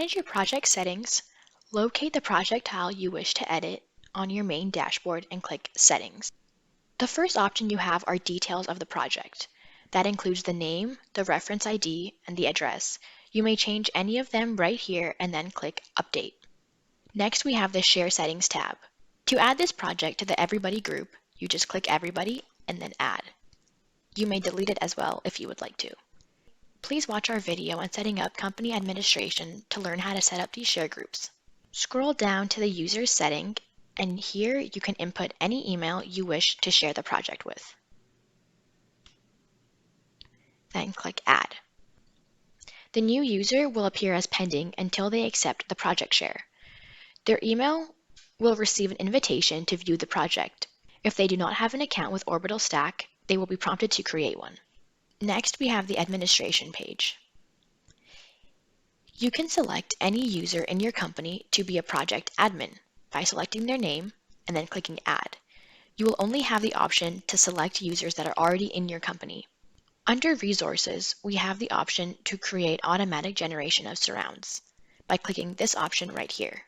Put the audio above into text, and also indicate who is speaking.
Speaker 1: manage your project settings, locate the project tile you wish to edit on your main dashboard and click Settings. The first option you have are details of the project. That includes the name, the reference ID, and the address. You may change any of them right here and then click Update. Next, we have the Share Settings tab. To add this project to the Everybody group, you just click Everybody and then Add. You may delete it as well if you would like to. Please watch our video on setting up company administration to learn how to set up these share groups. Scroll down to the Users setting, and here you can input any email you wish to share the project with. Then click Add. The new user will appear as pending until they accept the project share. Their email will receive an invitation to view the project. If they do not have an account with Orbital Stack, they will be prompted to create one. Next, we have the administration page. You can select any user in your company to be a project admin by selecting their name and then clicking Add. You will only have the option to select users that are already in your company. Under Resources, we have the option to create automatic generation of surrounds by clicking this option right here.